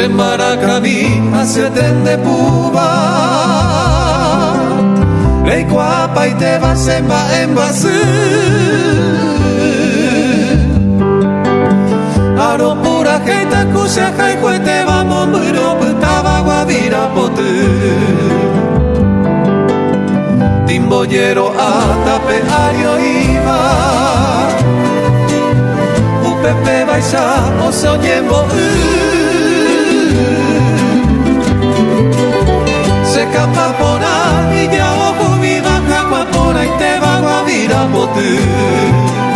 Maracami hacia tende puba Lei guapa y te va semba en base Aro pura jeita kusha kai te va momuro putaba guavira pote Timboyero atape ario iba Upepe baisa o soñembo Se capa pona y ya ojo mi baja guapona y te va a vir a bote.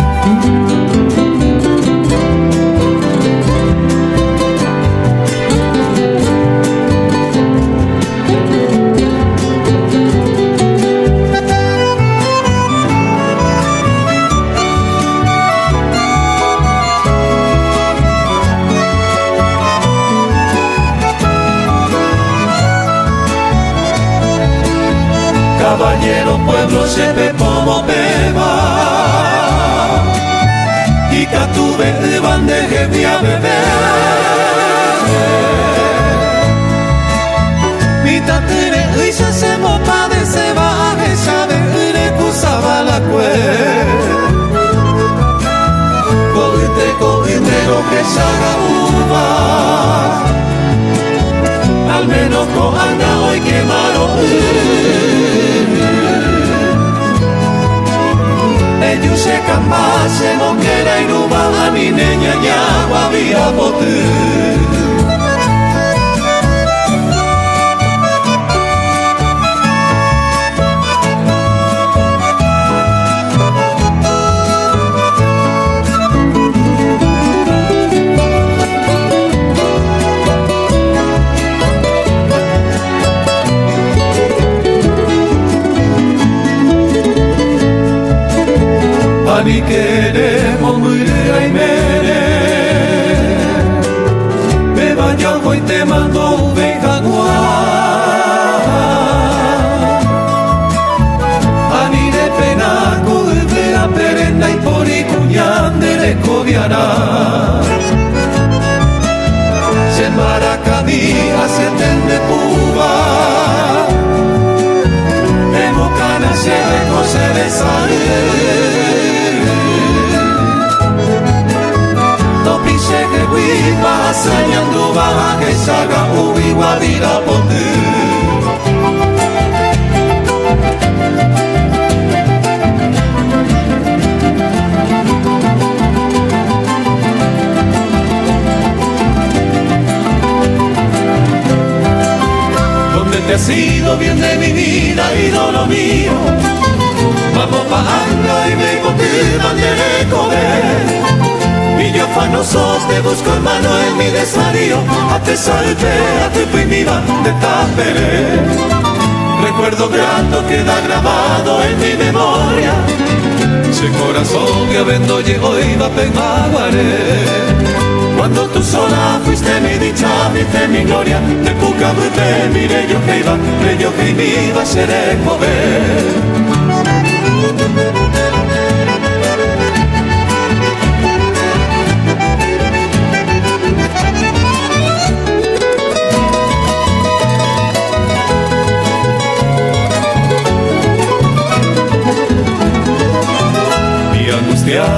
Caballero pueblo sepe como beba y catuve de bandeje via beber mi tatene uisa se mopa de seba que sabe ure kusaba la cue coite lo que saga uva al menos coanga hoy quemaron Ellos se cambase no quiera y no va a mi niña ya guavira bote Ani queremos morir y mere Me baño hoy te mando oveja Ani de pena curve a perenda y por y cuñán de le coviará Se maracabí hace tende puba Emocana se recoce de sangre Hasañando baja que saga ubi guavira pote Donde te has ido bien de mi vida y no lo mío Vamos bajando y me boté bandere comer Y yo afanosos te busco hermano en mi desvarío A te salve, a tu primiva de tapere Recuerdo grato queda grabado en mi memoria Ese corazón que vendo llegó y va a pegaguaré Cuando tú sola fuiste mi dicha, viste mi gloria De puca te miré yo que iba, creyó que me iba a ser el mover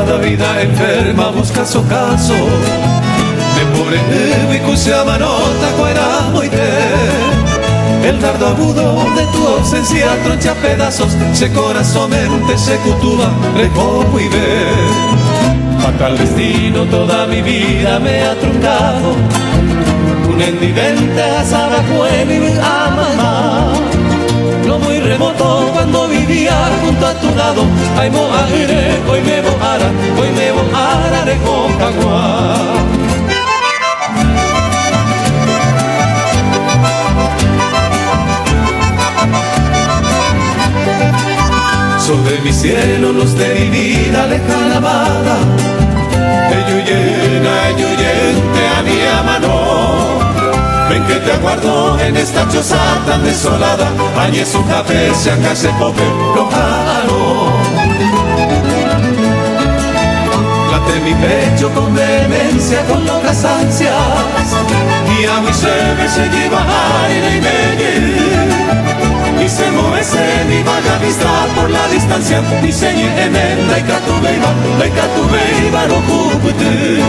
La vida enferma busca su caso De por el y cuya manota cuera muy El dardo agudo de tu ausencia troncha pedazos Se corazón mente se cutuba recojo y ve Fatal destino toda mi vida me ha truncado Un endivente asada fue mi mamá No muy remoto cuando vivía junto a tu lado Ay mo aire, hoy me voara de Concagua Sol de mi cielo, luz de mi vida lejana amada Eyuyente a mi amano Ven que te aguardo en esta choza tan desolada Añe su café, se acase pobre, lojano La te en mi pecho con vehemencia, con locas ansias, y a mi ser se lleva aire y me y se mueve mi vaga vista por la distancia, y se llena en la icatubeiba, no cúpute.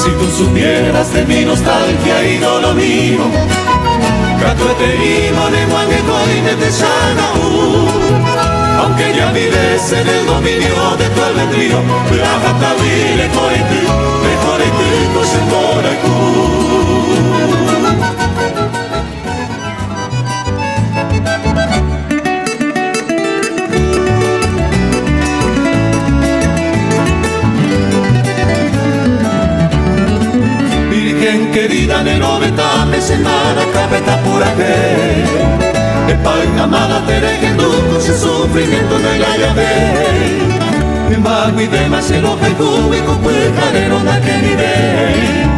Si tú supieras de mi nostalgia y no lo mío, aunque ya vives en el dominio de tu albedrío, mejor Virgen querida, nero betame semana capeta pura que pan amada tere con su sufrimiento de la llave magui de más el ojo y con puejarero da que nivel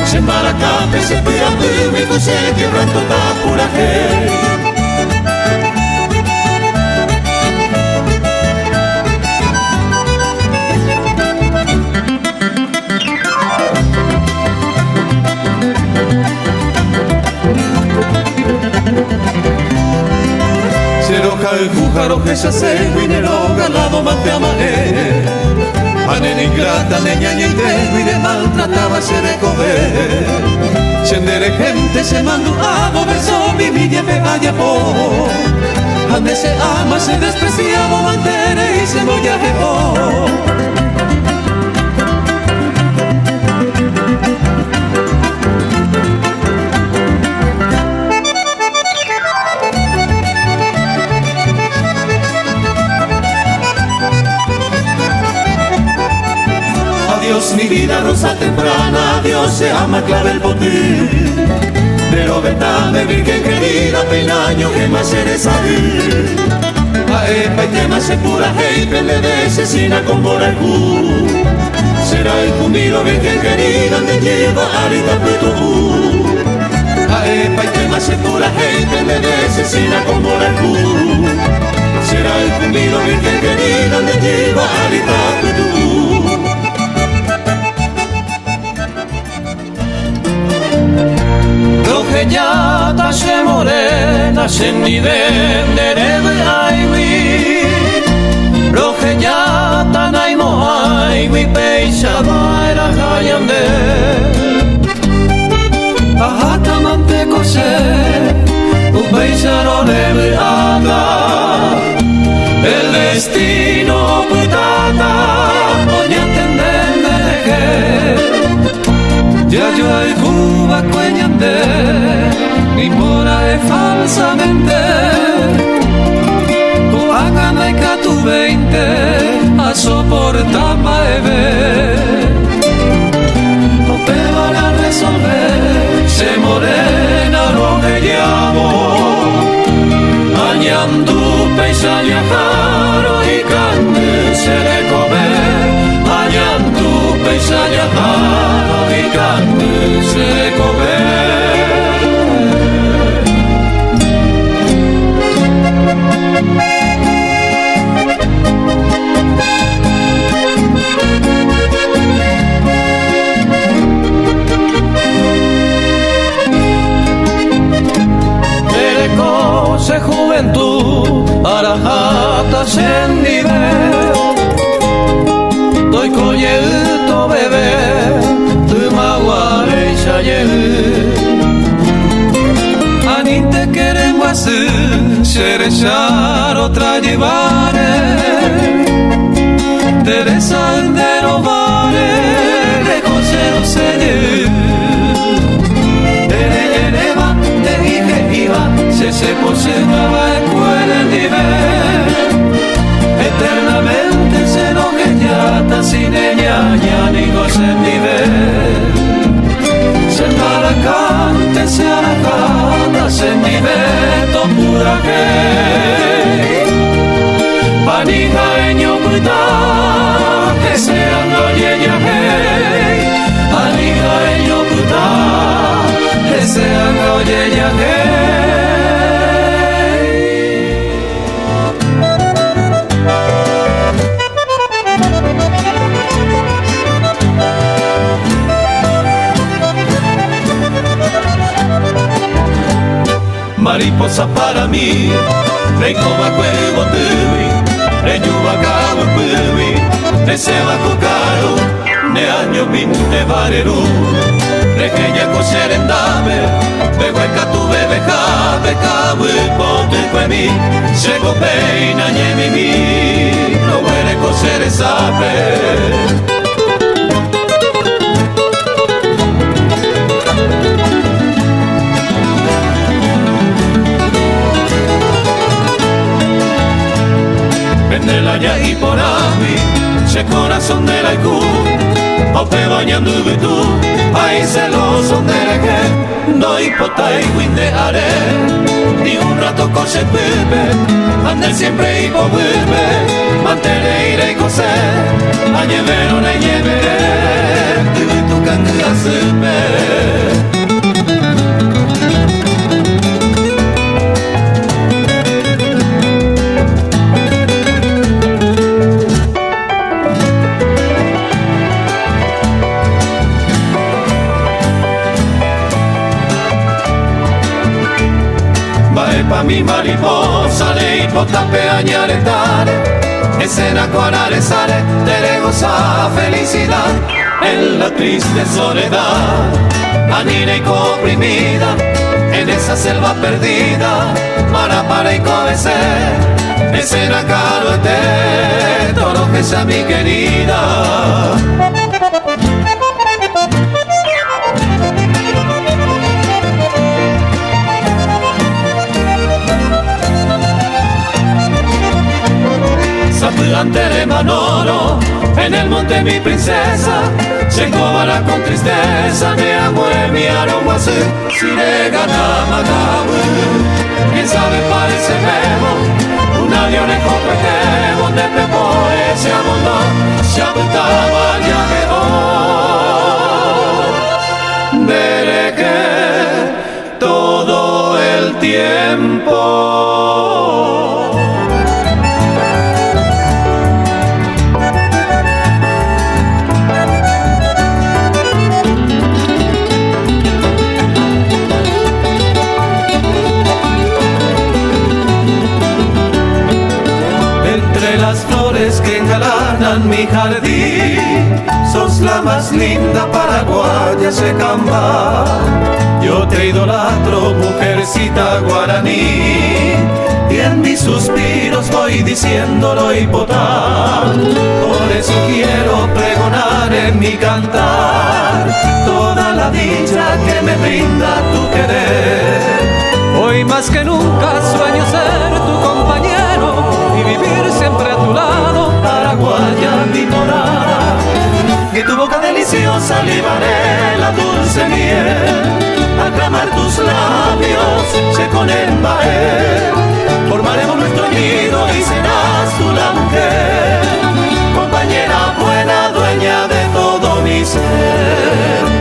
se maracape se pira muy se quebranto da pura que el jújaro que ya se guinero galado manteama Anen ingrata leña y de maltrataba se recoger Sendere gente se mandó a beso mi milla me haya po Ande se ama se despreciaba mantere y se mollaje Adiós mi vida rosa temprana, Dios se ama clave el botín. Pero vetame virgen querida, penaño que más eres ahí. Aepa y tema se pura hey, pele de asesina con boracú. Será el cumiro virgen querida, donde lleva arita petu. Aepa y tema se pura hey, pele de asesina con boracú. Será el cumiro virgen querida, donde lleva arita petu. Rohejata se morena se ni venderebe aiwi Rohejata naimo aiwi peisa baira hayande Ahata mante kose upeisa rolebe aga El destino putata oña tendende Ya yo hay Cuba cueñande ni mora es falsamente Coagana y catu 20 a soportar maeve No te van a resolver se morena lo que llamo Añandu peisa viajaro y cante se de comer Añandu peisa viajaro y cante se de comer se juventud arajata se nivel doy coyelto bebé tu maguare y chayel aninte queremos hacer serechar otra llevare Teresa de robare lejos se se posaba escuela el nivel eternamente se lo que ya sin ella ya ni goce el nivel se maracante se aracata se nivel to pura que panija eño puta que se ando ella hey panija eño puta que se ando ella hey cosa para mí. Reikova cuevo tuvi, reñuva cabo puvi, ne seba cucaro, ne año min ne vareru. Requeña coserendame, behueca tu bebe cabe cabo y pote cuemi, sego peina ñemi mi, no huele cosere sabe. Vendelaya y por mí, se corazón de la icu, ope bañando tú, ahí celoso de la que, no hipota y winde haré, ni un rato coche pepe, ande siempre y vuelve, mantener iré y coser, a llevero na lleve, tu canga supe. Pa' mi mariposa le hipotape añaretare, escena con aresare, te goza felicidad en la triste soledad, anina y comprimida, en esa selva perdida, para y cobecer, escena caroete, todo lo que sea mi querida. Ante de Manolo, en el monte mi princesa, se encobara con tristeza, me amo en mi aroma así, si le gana Magabu, quién sabe parece bebo, un avión en competebo, de pepo ese abondo, se apuntaba ya que veré que todo el tiempo que engalanan mi jardín, sos la más linda paraguaya secamba. Yo te idolatro, mujercita guaraní, y en mis suspiros voy diciéndolo hipotá. Por eso quiero pregonar en mi cantar toda la dicha que me brinda tu querer. Hoy más que nunca sueño ser tu compañero y vivir siempre a tu lado, paraguaya mi morada. Que tu boca deliciosa libaré la dulce miel, al clamar tus labios se con embaer. Formaremos nuestro nido y serás tú la mujer, compañera buena, dueña de todo mi ser.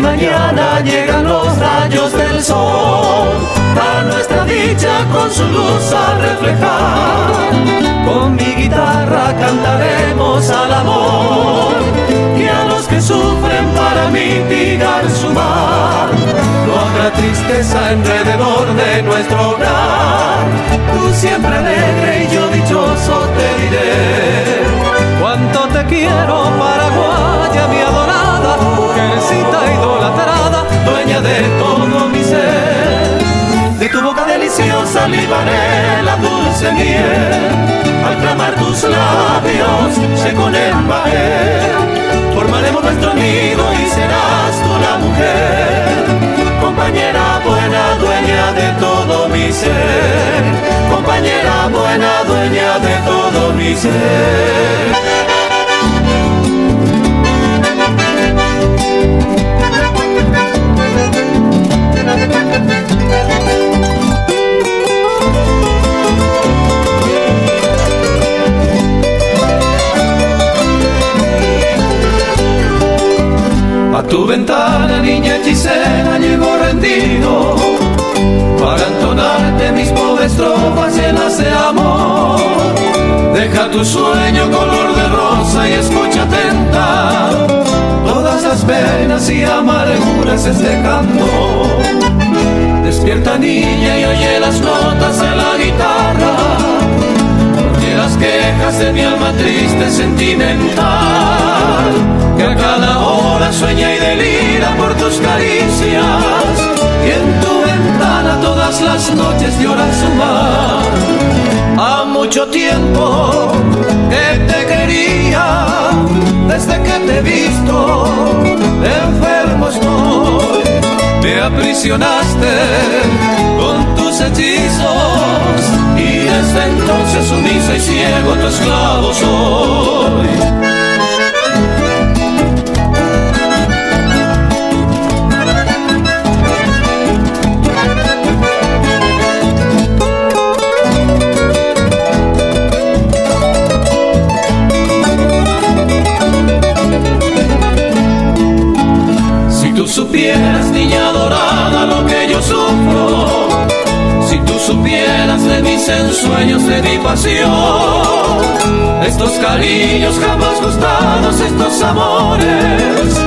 Mañana llegan los rayos del sol, a nuestra dicha con su luz a reflejar. Con mi guitarra cantaremos al amor y a los que sufren para mitigar su mal. No habrá tristeza alrededor de nuestro hogar, tú siempre alegre y yo dichoso te diré. Cuánto te quiero, paraguaya mi adorada, mujercita idolatrada, dueña de todo mi ser. De tu boca deliciosa libaré la dulce miel, al clamar tus labios se con embaer. Formaremos nuestro nido y serás tú la mujer, compañera buena, dueña de todo mi ser, compañera buena, dueña de todo mi ser. A tu ventana, niña hechicera, llego rendido, estrofas llenas de amor. Deja tu sueño color de rosa y escucha atenta todas las penas y amarguras de este canto. Despierta niña y oye las notas de la guitarra, oye las quejas de mi alma triste sentimental, que a cada hora sueña y delira por tus caricias, y en tu ventana todas las noches llora su mar. Ha mucho tiempo que te quería, desde que te he visto, enfermo estoy. Me aprisionaste con tus hechizos, y desde entonces sumiso y ciego tu esclavo soy. Si tú supieras, niña dorada, lo que yo sufro, si tú supieras de mis ensueños, de mi pasión, estos cariños jamás gustados, estos amores,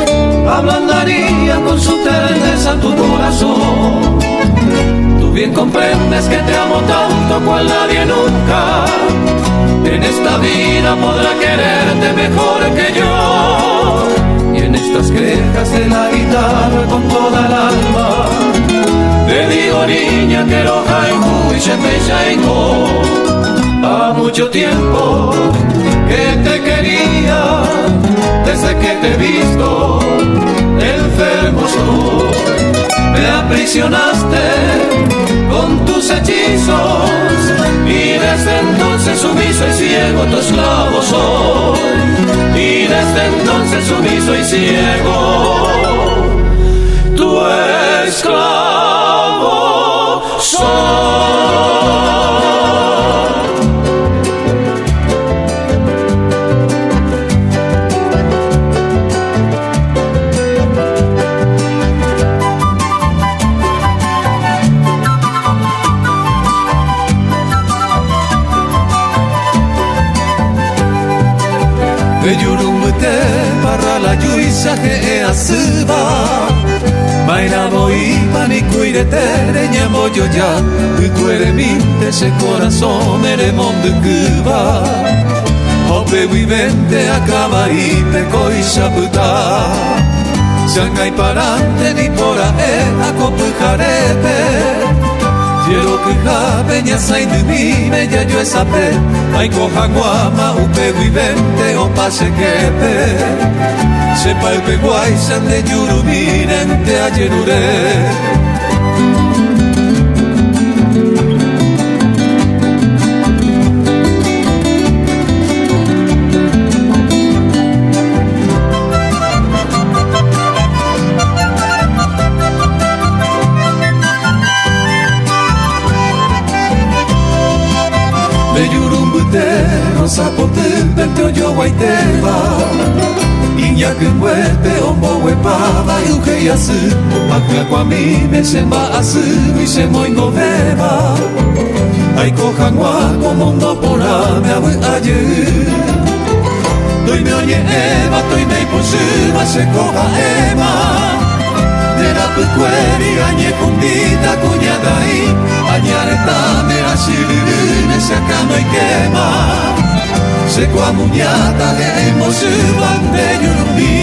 ablandarían con su terneza tu corazón. Tú bien comprendes que te amo tanto cual nadie nunca en esta vida podrá quererte mejor que yo. Y en estas quejas de la guitarra con toda el alma te digo, niña, que lo jaimu y se me shaiko. Ha mucho tiempo que te quería, desde que te he visto, enfermo soy. Me aprisionaste con tus hechizos, y desde entonces sumiso y ciego tu esclavo soy. Y desde entonces sumiso y ciego tu esclavo soy. Beyurumute para la yuisa que asuba, Maina voy panikuirete ñamo yo ya, tú eres mi ese corazón mere monde cuba. Hope vivente acaba y peco y shaputa, Shanghai parante ni pora acopujarete. Quiero que peña sain de mí, ya yo esa pe, ay coja guama, upe vivente o pase que pe. Sepa el peguay, san de yuruminente a yerure. Sapote vente yo guaiteba, Iña que huepe ombo huepaba y uke yasu, Acá kwa mi me semba asu y se moingo beba. Ay cojan guaco mundo pora me abue ayer. Doy me oye eva, doy me imposiba se coja eva. De la pecueri añe fundita cuñada y añareta me asilirine se acá no hay quema. Seco a muñata de emoción de yurumí.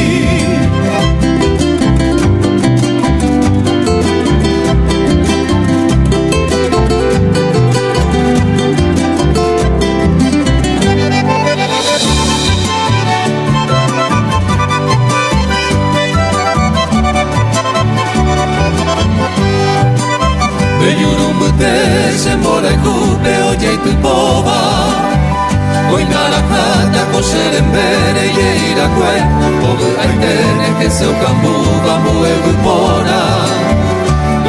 De yurumbute se more cupe oye y tu boba. Hoy narajata coser en bere y irakue, Ogu aitene que se ocambuba muevu pora.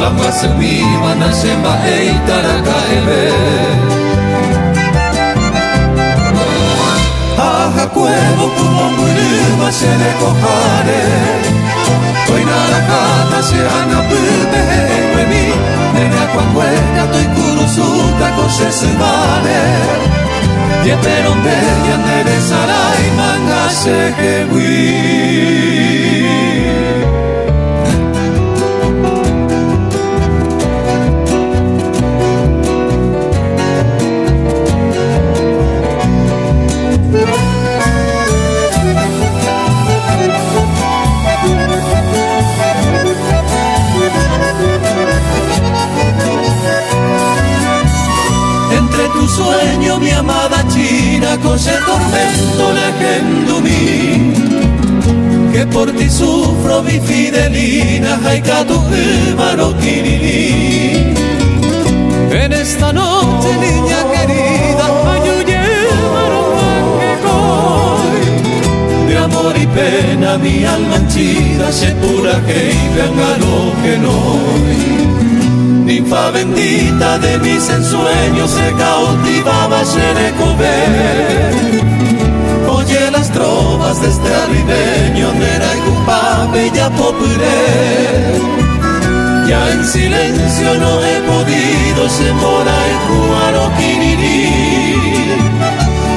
La más en mi van a semba eitaraka ebe. Aja cuevo como muriba se le cojare. Hoy narajata se ana pupe en mi, nena cuangueca tu kurusuta ye pero bella de sarai manga se que entre tu sueño, mi amada China, con ese tormento lejendo mí, que por ti sufro mi fidelina, jaika tu maroquini. En esta noche, niña querida, ayuye que hoy, de amor y pena mi alma henchida, se pura que venga lo que no. Ninfa bendita de mis ensueños, se cautivaba Xerecové. Oye las trovas de este arribeño, Nera y Cupape ya popuré. Ya en silencio no he podido, se mora en Cuaroquinirí.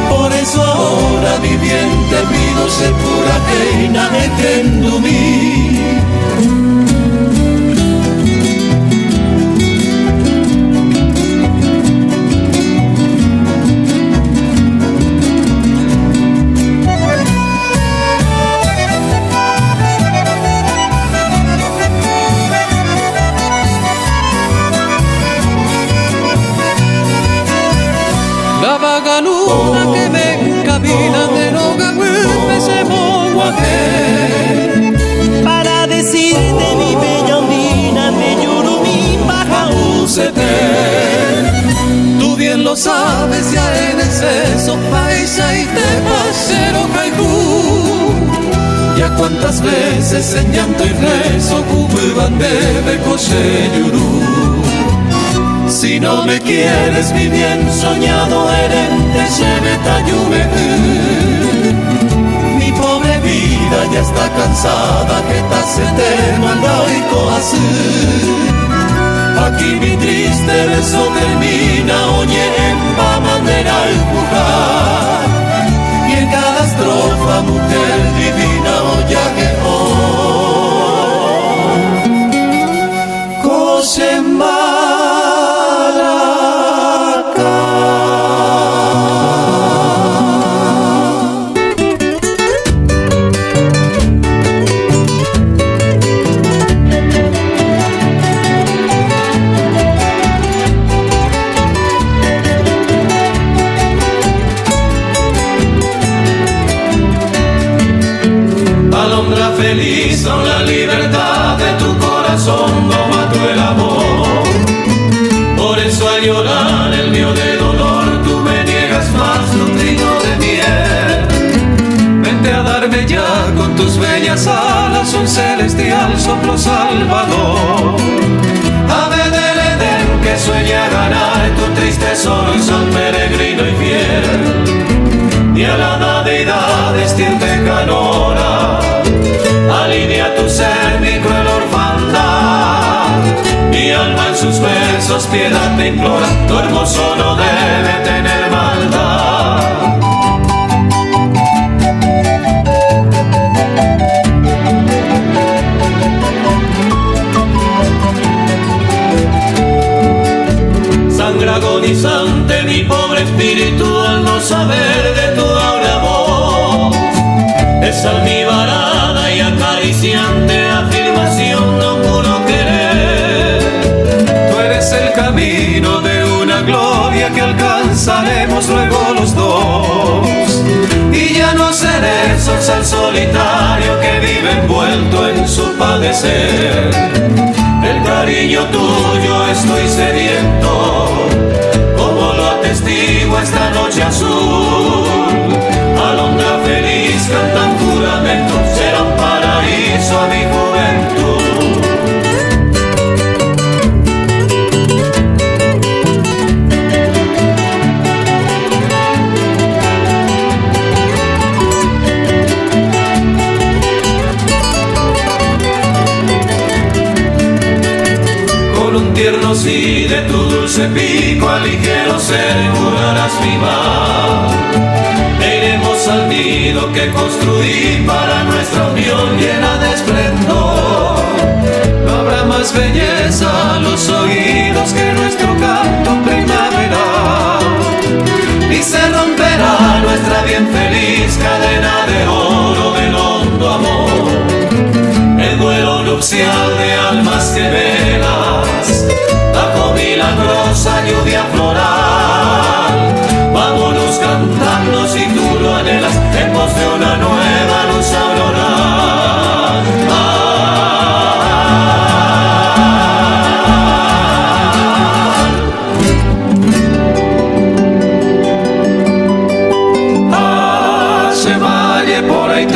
Por eso ahora mi bien te pido, se pura reina Ekendumí. La vaga luna que me encamina de roga se monguaje para decirte mi bella ondina, te lloro mi paja tú bien lo sabes ya en exceso, paisa y te pasero caicú. Ya cuántas veces en llanto y rezo cuban de coche yurú. Si no me quieres, mi bien soñado herente se me talluve. Mi pobre vida ya está cansada, que se te manda y coasí. Aquí mi triste beso termina, oye en va manera el jugar. Y en cada estrofa, mujer divina, oye que hoy cosemba. Feliz son la libertad de tu corazón, no mató el amor. Por eso al llorar el mío de dolor, tú me niegas más un trino de miel. Vente a darme ya con tus bellas alas un celestial soplo salvador. Ave del Edén que sueña ganar tu triste sol, san peregrino y fiel. Y a la deidad destiende canora, alivia tu ser, mi cruel orfandad. Mi alma en sus besos piedad te implora, tu hermoso no debe tener maldad. Sangre agonizante mi pobre espíritu al no saber de tu doble amor. Es almibarada y acariciante afirmación de un puro querer. Tú eres el camino de una gloria que alcanzaremos luego los dos. Y ya no seré el solitario que vive envuelto en su padecer. El cariño tuyo estoy sediento, como lo atestigua esta noche azul. Alondra feliz cantan juramento, será un paraíso a mi juventud. Con un tierno sí de tu dulce pico al ligero ser curarás mi mal. lo que construí para nuestra unión llena de esplendor. No habrá más belleza a los oídos que nuestro canto primaveral, y se romperá nuestra bien feliz cadena de oro del hondo amor. El duelo nupcial de almas que velas bajo milagrosa lluvia floral. Vámonos cantando si tú lo anhelas en pos de una nueva luz auroral. Se valle por ahí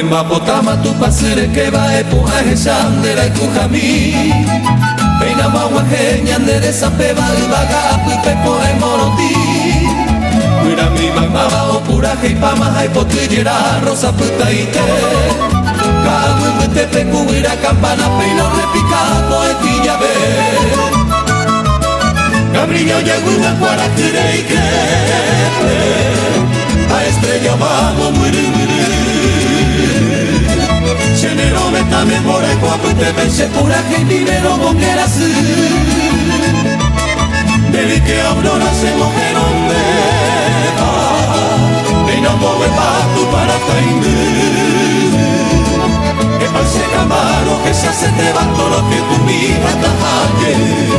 Mapotama tu pasere que va e puja heshandera e kujami Peina mawa henyandere sapeva ubaga apupe poe moroti Mira mi mamaba o pura heipama haipotujera rosa puta ite Kawu mute pekuira campana peino repicado e tillabe Gabriño yaguna para kireike A estrella bajo muri Genero metame por el guapo te pensé pura que primero bongueras Dele que aurora se mujer donde va Ven a mover pa tu para tainde Que pase se te va todo lo que tu vida ayer.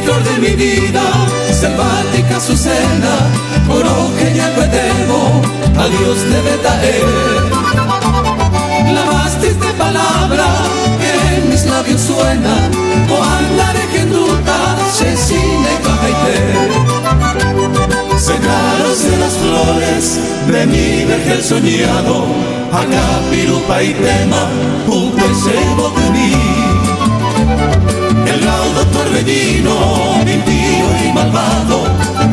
Flor de mi vida, selvática Azucena, oro que ya debo, adiós debe traer. La más triste palabra que en mis labios suena, o andare que duda, se cine cajaite. Secaronse las flores de mi vergel soñado, acá pirupa y tema, un deseo de mí. El raudo torbellino, impío y malvado,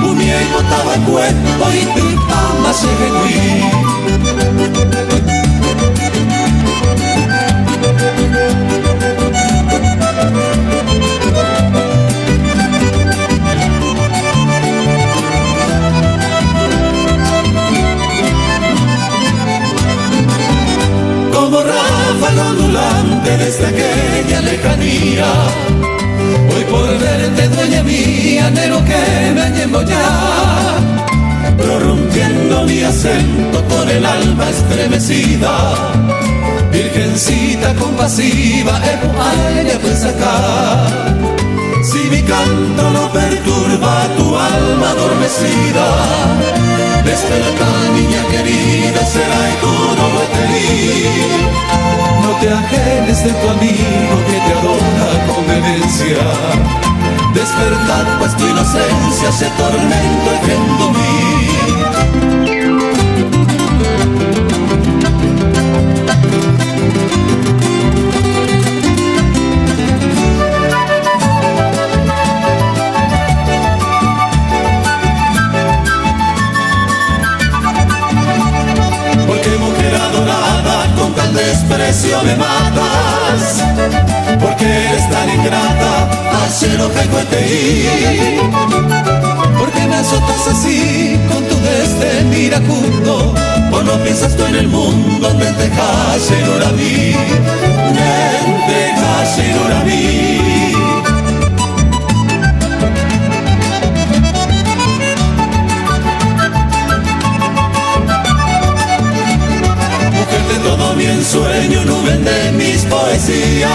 unía y botaba el cuerpo y tu fama se rehuí. Como ráfaga ondulante desde aquella lejanía, hoy por verte dueña mía, anhelo que me llevo ya, prorrumpiendo mi acento con el alma estremecida. Virgencita compasiva, ella pues sacar. Si mi canto no perturba tu alma adormecida, despierta niña querida, será y tú no lo tener. No te ajenes de tu amigo que te adora con vehemencia. Despertad pues tu inocencia, se tormento engendro mí. Desprecio me matas, porque eres tan ingrata, hacer lo que cuente. Porque me azotas así con tu desdén iracundo, o no piensas tú en el mundo donde te dejas llorar a mí, te dejas llorar a mí. Todo mi ensueño, nube de mis poesías.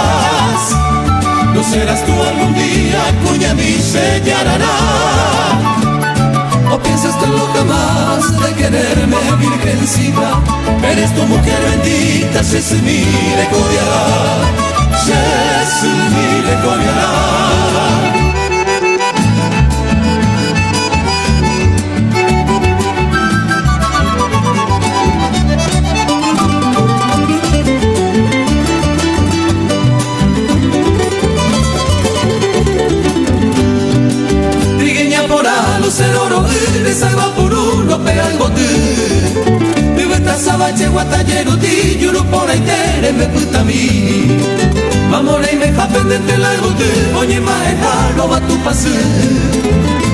No serás tú algún día cuya mi sellará. O piensas tú loca más de quererme, virgencita. Eres tu mujer bendita, se mi recodiará, se mi recodiará. El oro de salva por uno pega el bote. Mi vuelta sabache guatallero di yuro por ahí tere me puta mi. Mamore y me japen de la bote. Oye maeta no va tu pase.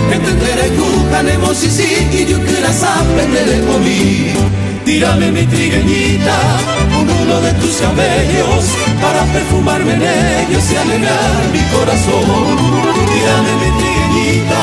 Entenderé que canemos y sí y yo quiera saber por mí. Tírame mi trigueñita, uno de tus cabellos para perfumarme en ellos y alegrar mi corazón. Tírame mi trigueñita,